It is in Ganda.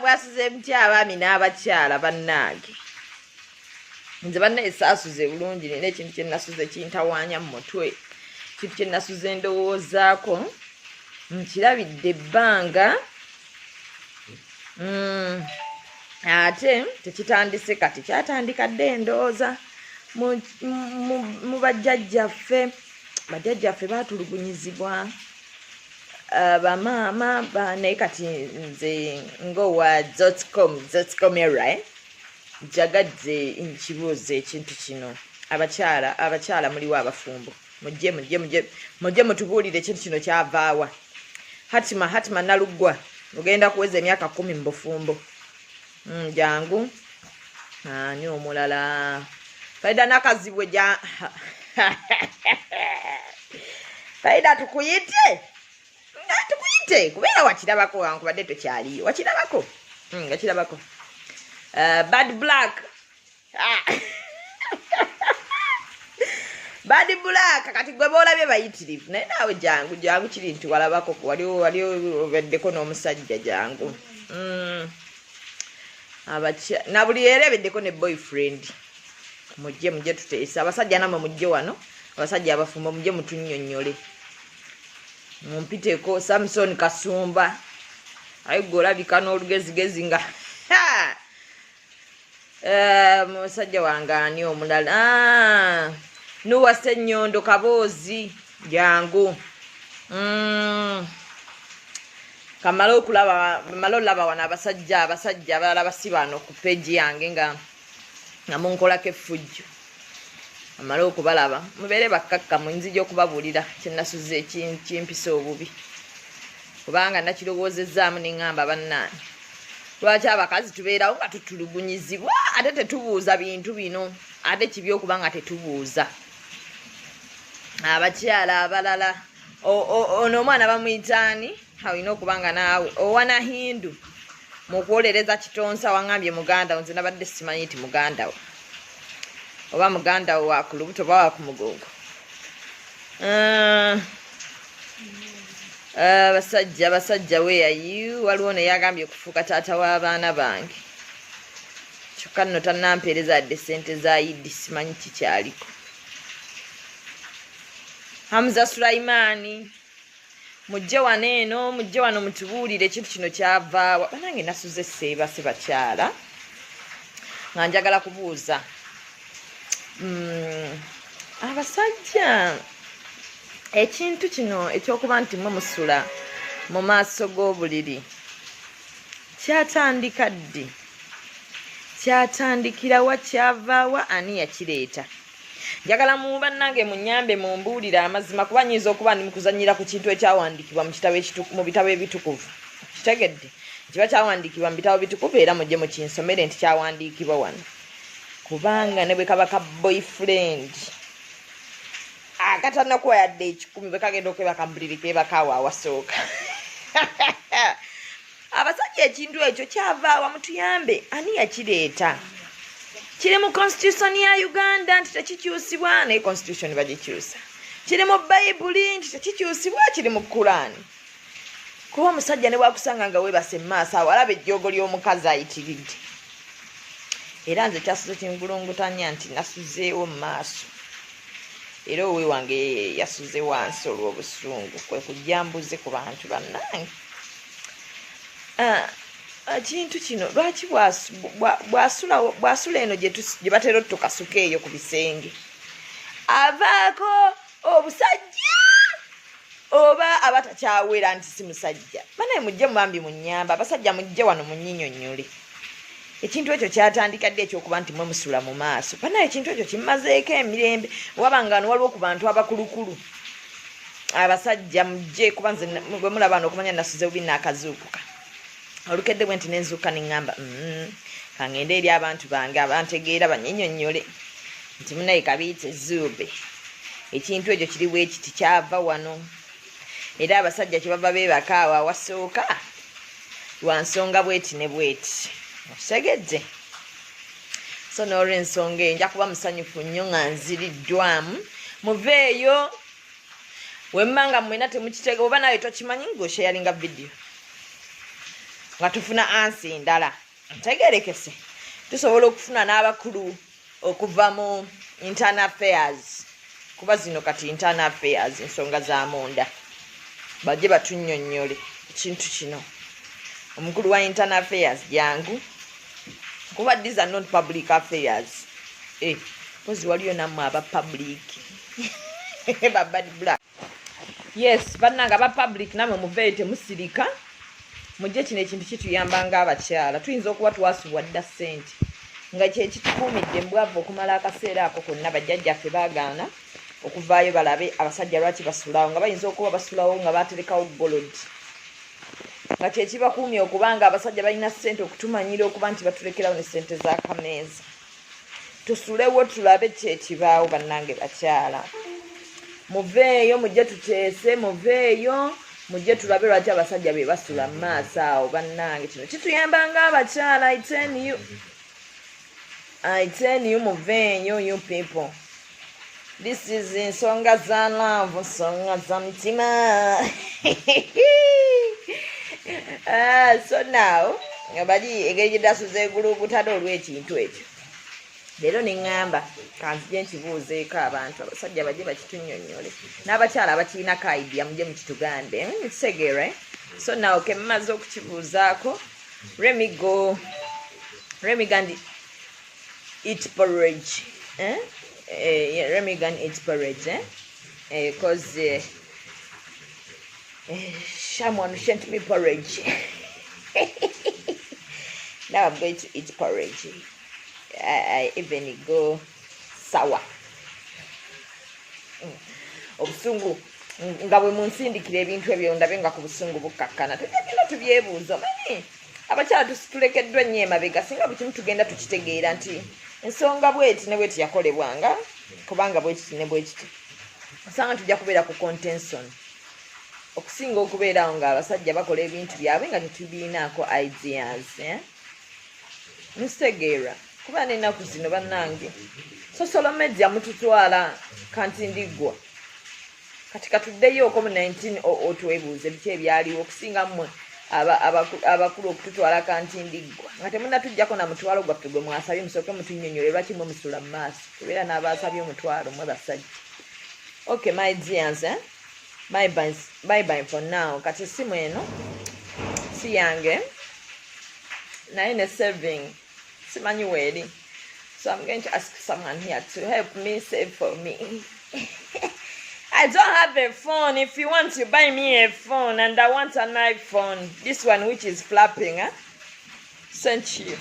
bwasuze mutya abaami n'abakyala bannange. Nze bannaye saasuze bulungi, nina ekintu kye nasuze kintawaanya mu mutwe, ekintu kye nasuze ndowoozaako, nkirabidde ebbanga, ate tekitandise kati, kyatandika dde ndowooza mu bajjajjaffe. Bajjajjaffe baatulugunyizibwa, bamaama naye kati nze ngowa Zotcom era njagadde nkibuuza ekintu kino. Abakyala muliwo abafumbo, mujje mutubuulire ekintu kino kyavaawa. Hatima Naluggwa ogenda kuweza emyaka 10 mu bufumbo. Jangu ani omulala Faida nakazibwe Faida tukuyite kubeera wakirabako wankubadde tokyaliyo, wakirabako wakirabako. Bad Black Bad Black kati gwe boolabye bayitirivu, naye naawe jangu kiri nti walabako wali obeddeko n'omusajja jangu. Na buli era ebeddeko ne boyfriend. Mujje tuteesa abasajja namwe mujje wano, abasajja abafumbo mujje mutunnyonnyole. Mumpiteko Samson Kasumba ayi golabika n'olugezigezi nga musajja wange ani omulala Nuwa Sennyondo Kaboozi jangu. Kamala olaba wano abasajja abalala basibano ku page yange nga munkolako effujjo. Amala okubalaba mubeere bakkakkamu, nzija okubabuulira kyenasuze kimpisa obubi, kubanga nakirowoozezaamu neŋŋamba bannaani lwaki abakazi tubeerawo nga tutulugunyizibwa ate tetubuuza bintu bino, ate kibi okuba nga tetubuuza. Abakyala abalala ono omwana bamuyitaani alina okuba nga naawe owana Hindu mu kwolereza Kitonsa wangambye muganda nze nabadde simanyi nti muganda wo oba muganda wo wakulubuto oba wakumugongo. Abasajja weeyayu waliwo neyagambye okufuuka taata w'abaana bange, kyokka nno tannampeereza adde ssente za Idi, simanyi kikyaliko. Hamza Sulaimaani mujje wano eno, mujje wano mutubuulire ekintu kino kyavaawa. Banange nasuze seebase bakyala nga njagala kubuuza abasajja ekintu kino ekyokuba nti mwe musula mu maaso g'obuliri kyatandika ddi? Kyatandikirawa? Kyavaawa? Ani yakireeta? Njagala mu bannange munyambe mumbuulire amazima, kuba nyiza okuba ndi mukuzanyira ku kintu ekyawandiikibwa mu bitabo ebitukuvu. Kitegedde kiba kyawandiikibwa mu bitabo bitukuvu era mujje mukinsomere nti kyawandiikibwa wano, kubanga ne bwe kaba ka boyfriend akatannakuwa yadde 10 bwe kagenda okwebaka mu buliri keebakaawo awasooka. Abasajja ekintu ekyo kyavaawa? Mutuyambe, ani yakireeta? Kiri mu constitution ya Uganda nti tekikyusibwa, naye constitution bagikyusa. Kiri mu Bayibuli nti tekikyusibwa, kiri mu Quran. Kuba omusajja ne bwakusanga nga weebase mu maaso awo alaba ejjoogo ly'omukazi ayitiridde. Era nze kyasuze kingulungutanya nti nasuzeewo mu maaso, era owe wange yasuze wansi olw'obusungu, kwe kujja mbuze ku bantu bannange. Kintu kino lwaki bwasula eno gye batera otukasuka eyo ku bisenge avaako obusajja oba abatakyawera nti si musajja? Banaye mujje mubambi munyamba, abasajja mujje wano munyinyonnyole. Ekintu ekyo kyatandika dde ekyokuba nti mwe musula mu maaso. Banaye ekintu ekyo kimazeeko emirembe, wabanga waliwo ku bantu abakulukulu. Abasajja mujje, kuba nze bwe mulaba n'okumanya nasuze bubi n'akazuukuka. Olukedde bwe nti nenzuuka neŋŋamba kangende eri abantu bange abantegeera banyinyonnyole nti munaye kabiite Zube. Ekintu ekyo kiri bwe kiti kyava wano. Era abasajja kye bava beebaka awo awasooka lwa nsonga bweti ne bweti. Osegedde. So n'olw'ensonga eyo nja kuba musanyufu nnyo nga nziriddwamu. Muveeyo wemma nga mwena temukitegeera oba nawe tokimanyi ng'osharinga video. nga tufuna ansi ndala ntegerekese tusobola okufuna n'abakulu okuva mu internal affairs kuba zino kati internal affairs ensonga za munda bajje batunnyonnyole ekintu kino omukulu wa internal affairs jangu kuba these are not public affairs pozi waliyo nammwe aba public babadi black yes bannanga aba public namwe muveeyo temusirika mujje kino ekintu kituyamba ng'abakyala tuyinza okuba twasubwa dda ssente nga kyekitukuumidde mbwavu okumala akaseera ako konna bajjajjaffe baagaana okuvaayo balabe abasajja lwaki basulawo nga bayinza okuba basulawo nga baterekawo golodi nga kyekibakuumye okubanga abasajja balina ssente okutumanyira okuba nti batulekerawo ne ssente z'akameeza tusulewo tulabe kyekibaawo bannange bakyala muveeyo mujje tuteese muveeyo mujje tulabe lwaki abasajja be basula mu maaso awo bannange kino kituyamba ng'abakyala I tell you muveeyo you people this is ensonga za love nsonga za mitima so now bali engeri gye dasuza egulubutala olw'ekintu ekyo leero neŋŋamba kanzije nkibuuzeeko abantu abasajja bajje bakitunnyonnyole n'abakyala abakirinako idea mujje mukitugambe kitegeere so now ke mmaze okukibuuzaako remigan eat porridge remigan eat porridge because someone sent me porridge now I'm going to eat porridge. I even go sour. Obusungu nga bwe munsindikira ebintu ebyo ndabe nga ku busungu bukkakkana tugenda tubyebuuza manyi abakyala tulekeddwa nnyo emabega singa buli kimu tugenda tukitegeera nti ensonga bweti ne bweti yakolebwanga kubanga bwekiti ne bwekiti osanga tujja kubeera ku contenson okusinga okubeerawo nga abasajja bakola ebintu byabwe nga tetubiinaako ideas musitegeera kuba n'ennaku zino bannange social media mututwala kanti ndiggwa kati katuddeyo oko mu 19 twebuuze biki ebyaliwo okusinga mmwe abakulu okututwala kanti ndiggwa nga temunnatuggyako na mutwalo gwaffe gwe mwasabye musooke mutunnyonnyole lwaki mwe musula mu maaso tubeera n'abasabye omutwalo mwe basajja okay my dears bye bye for now kati simu eno si yange naye ne saving simanyi weeri so I'm going to ask someone here to help me save for me. I don't have a phone. If you want to buy me a phone, and I want an iPhone, this one which is flapping, sent you.